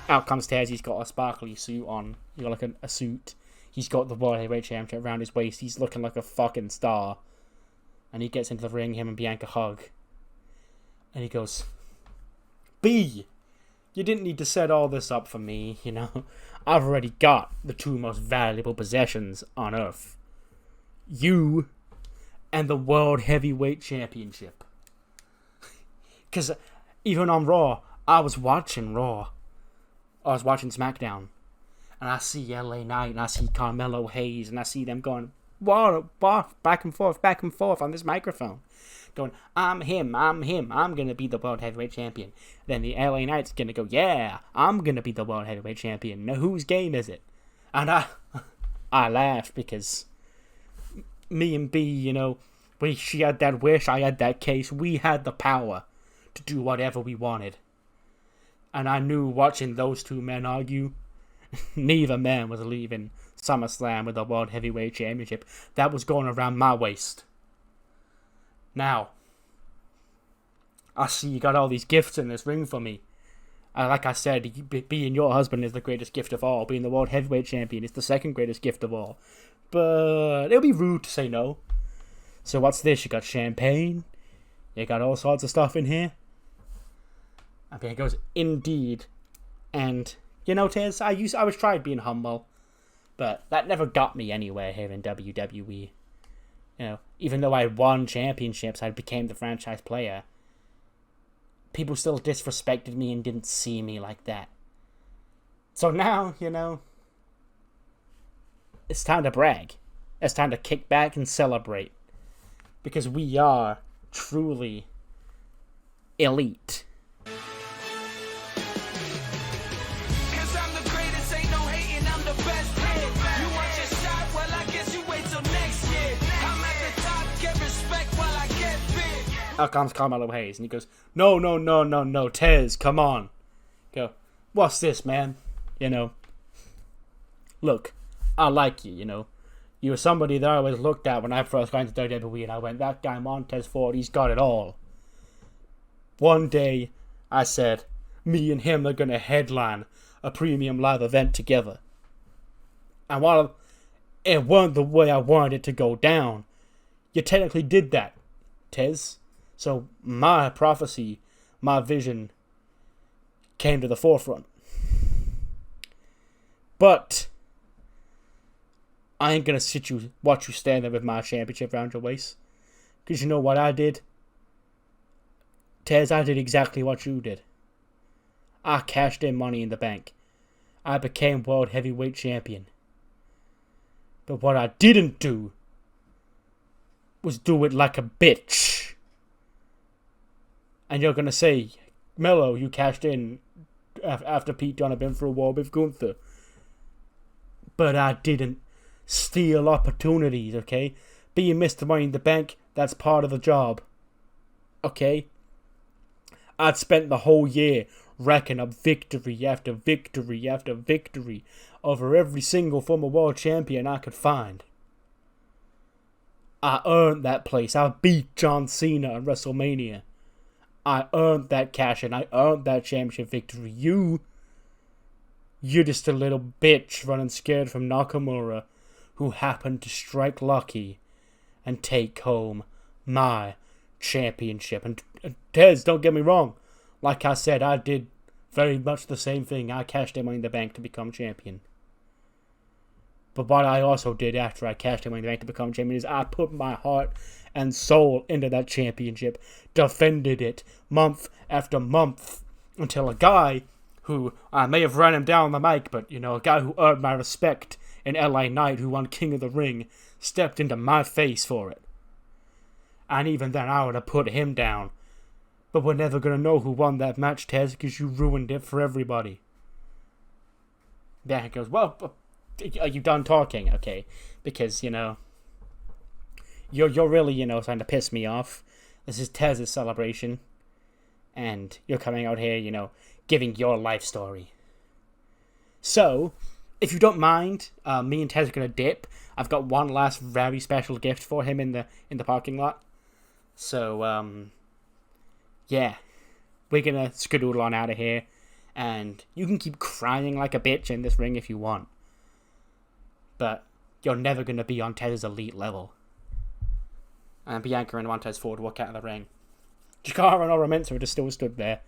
Out comes Taz. He's got a sparkly suit on. He's got a suit. He's got the World Heavyweight Championship around his waist. He's looking like a fucking star. And he gets into the ring. Him and Bianca hug. And he goes, "B, you didn't need to set all this up for me, I've already got the two most valuable possessions on Earth. You and the World Heavyweight Championship." Because even on Raw, I was watching Raw. I was watching SmackDown, and I see LA Knight, and I see Carmelo Hayes, and I see them going, back and forth on this microphone. Going, I'm him, I'm going to be the World Heavyweight Champion. Then the LA Knight's going to go, yeah, I'm going to be the World Heavyweight Champion. Now, whose game is it? And I laughed because me and B, she had that wish, I had that case. We had the power to do whatever we wanted. And I knew watching those two men argue, neither man was leaving SummerSlam with the World Heavyweight Championship. That was going around my waist. Now, I see you got all these gifts in this ring for me. Like I said, being your husband is the greatest gift of all. Being the World Heavyweight Champion is the second greatest gift of all. But it'll be rude to say no. So what's this? You got champagne? You got all sorts of stuff in here? And he goes, "Indeed." And, Tez, I was trying being humble, but that never got me anywhere here in WWE. Even though I won championships, I became the franchise player, people still disrespected me and didn't see me like that. So now, it's time to brag. It's time to kick back and celebrate. Because we are truly elite. Out comes Carmelo Hayes, and he goes, No, Tez, come on. Go, what's this, man? Look, I like you, you know. You were somebody that I always looked at when I first got into WWE, and I went, that guy Montez Ford, he's got it all. One day, I said, me and him are going to headline a premium live event together. And while it weren't the way I wanted it to go down, you technically did that, Tez. So my prophecy, my vision, came to the forefront. But I ain't gonna watch you stand there with my championship around your waist. Because you know what I did? Tez, I did exactly what you did. I cashed in Money in the Bank. I became World Heavyweight Champion. But what I didn't do was do it like a bitch. And you're gonna say, Mello, you cashed in after Pete Dunne had been for a war with Gunther. But I didn't steal opportunities, okay? Being Mr. Money in the Bank, that's part of the job. Okay? I'd spent the whole year racking up victory after victory after victory over every single former world champion I could find. I earned that place. I beat John Cena at WrestleMania. I earned that cash and I earned that championship victory. You're just a little bitch running scared from Nakamura who happened to strike lucky and take home my championship. And Tez, don't get me wrong. Like I said, I did very much the same thing. I cashed in Money in the Bank to become champion. But what I also did after I cashed in Money in the Bank to become champion is I put my heart and soul into that championship. Defended it month after month. Until a guy who, I may have ran him down the mic, but, you know, a guy who earned my respect in LA Knight, who won King of the Ring, stepped into my face for it. And even then, I would have put him down. But we're never going to know who won that match, Tez, because you ruined it for everybody. Then he goes, well, are you done talking? Okay. Because, you know, you're really, you know, trying to piss me off. This is Tez's celebration. And you're coming out here, you know, giving your life story. So, if you don't mind, me and Tez are going to dip. I've got one last very special gift for him in the parking lot. So, yeah, we're going to skedoodle on out of here. And you can keep crying like a bitch in this ring if you want. But you're never going to be on Tez's elite level. And Bianca and Montez Ford walk out of the ring. Chikara and Oro Mensah are just still stood there.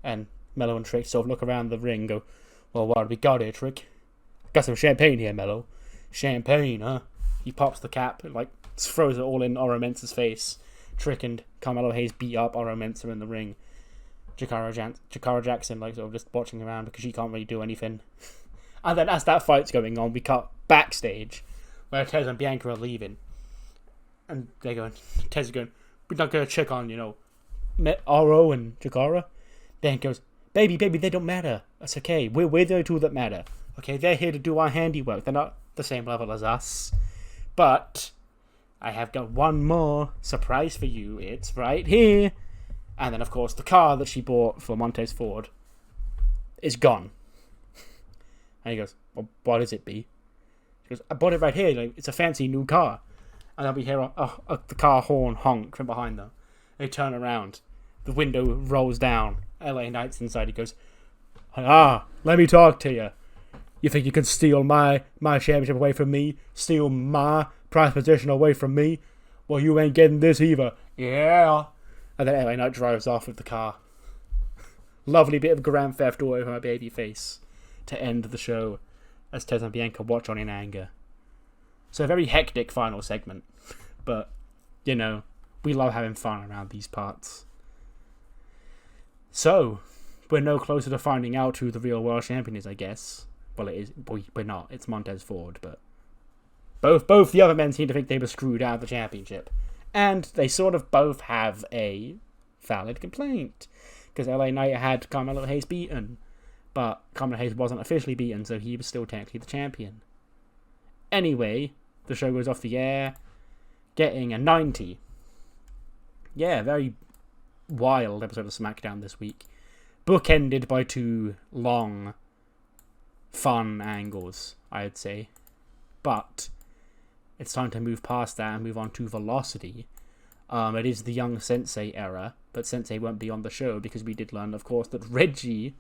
And Mello and Trick sort of look around the ring and go, well, what have we got here, Trick? Got some champagne here, Mello. Champagne, huh? He pops the cap and, like, throws it all in Oro Mensah's face. Trick and Carmelo Hayes beat up Oro Mensah in the ring. Chikara Jackson, like, sort of just watching around because she can't really do anything. And then as that fight's going on, we cut backstage where Tez and Bianca are leaving. And they're going, Tez is going, we're not going to check on, you know, Oro and Chikara. Then goes, baby, they don't matter. That's okay. We're the two that matter. Okay, they're here to do our handiwork. They're not the same level as us. But I have got one more surprise for you. It's right here. And then, of course, the car that she bought for Montez Ford is gone. And he goes, well, what is it, B? She goes, I bought it right here. Like, it's a fancy new car. And then we hear the car horn honk from behind them. They turn around. The window rolls down. LA Knight's inside. He goes, let me talk to you. You think you can steal my championship away from me? Steal my prize position away from me? Well, you ain't getting this either. Yeah. And then LA Knight drives off with the car. Lovely bit of Grand Theft Auto from my baby face to end the show as Tez and Bianca watch on in anger. So a very hectic final segment. But, you know, we love having fun around these parts. So, we're no closer to finding out who the real world champion is, I guess. Well, it is. We're not. It's Montez Ford, but both the other men seem to think they were screwed out of the championship. And they sort of both have a valid complaint. Because LA Knight had Carmelo Hayes beaten. But Carmelo Hayes wasn't officially beaten, so he was still technically the champion. Anyway, the show goes off the air, getting a 90. Yeah, very wild episode of SmackDown this week. Bookended by two long, fun angles, I'd say. But it's time to move past that and move on to Velocity. It is the young Sensei era, but Sensei won't be on the show because we did learn, of course, that Reggie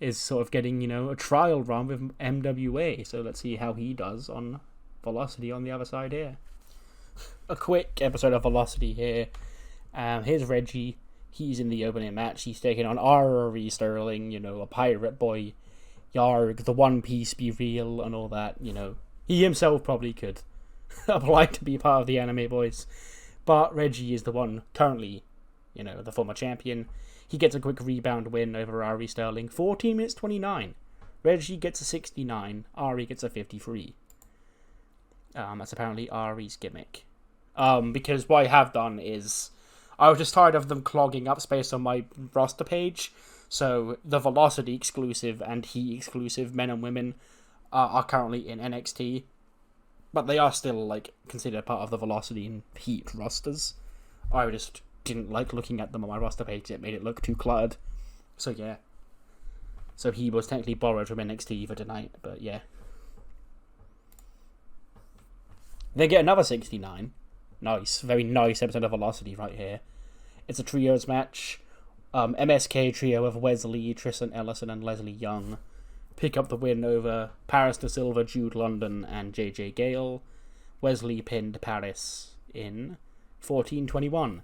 is sort of getting, a trial run with MWA. So let's see how he does on Velocity on the other side here. A quick episode of Velocity here. Here's Reggie. He's in the opening match. He's taking on Ari Sterling, a pirate boy. Yarg, the One Piece, be real, and all that, He himself probably could apply to be part of the Anime Boys. But Reggie is the one currently, the former champion. He gets a quick rebound win over Ari Sterling. 14 minutes 29. Reggie gets a 69. Ari gets a 53. That's apparently Ari's gimmick. Because what I have done is, I was just tired of them clogging up space on my roster page. So the Velocity exclusive and Heat exclusive men and women are currently in NXT. But they are still, considered part of the Velocity and Heat rosters. I just didn't like looking at them on my roster page. It made it look too cluttered. So, yeah. So he was technically borrowed from NXT for tonight, but yeah. They get another 69. Nice. Very nice episode of Velocity right here. It's a trios match. MSK trio of Wes Lee, Tristan Ellison, and Leslie Young pick up the win over Paris De Silva, Jude London, and JJ Gale. Wesley pinned Paris in 14:21.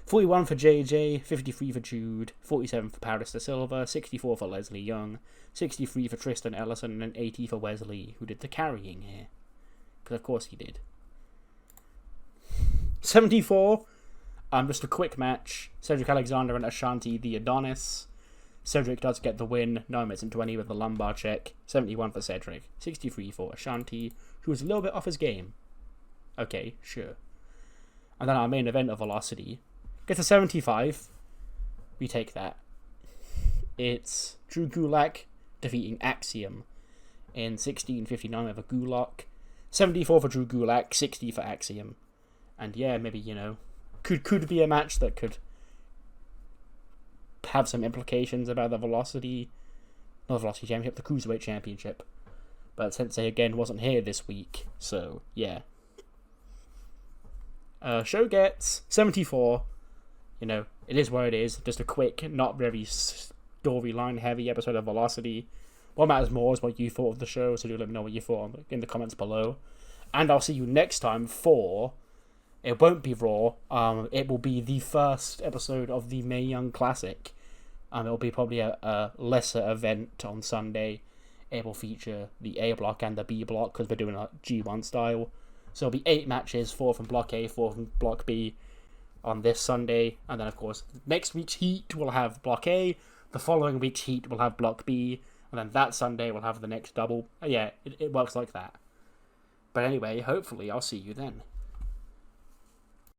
41 for JJ, 53 for Jude, 47 for Paris De Silva, 64 for Leslie Young, 63 for Tristan Ellison, and 80 for Wesley, who did the carrying here. Because of course he did. 74, just a quick match. Cedric Alexander and Ashanti the Adonis. Cedric does get the win, 9 minutes and 20 with the lumbar check. 71 for Cedric, 63 for Ashanti, who was a little bit off his game. Okay, sure. And then our main event of Velocity gets a 75. We take that. It's Drew Gulak defeating Axiom in 16:59 with a Gulak. 74 for Drew Gulak, 60 for Axiom. And yeah, maybe, could be a match that could have some implications about the Velocity, not the Velocity Championship, the Cruiserweight Championship. But Sensei again wasn't here this week, so yeah. Show gets 74. It is what it is. Just a quick, not very storyline heavy episode of Velocity. What matters more is what you thought of the show, so do let me know what you thought in the comments below. And I'll see you next time for, it won't be Raw, it will be the first episode of the Mae Young Classic. It'll be probably a lesser event on Sunday. It will feature the A block and the B block, because we're doing a G1 style. So it'll be 8 matches, 4 from Block A, 4 from Block B on this Sunday. And then, of course, next week's Heat will have Block A. The following week's Heat will have Block B. And then that Sunday we'll have the next double. Yeah, it works like that. But anyway, hopefully I'll see you then.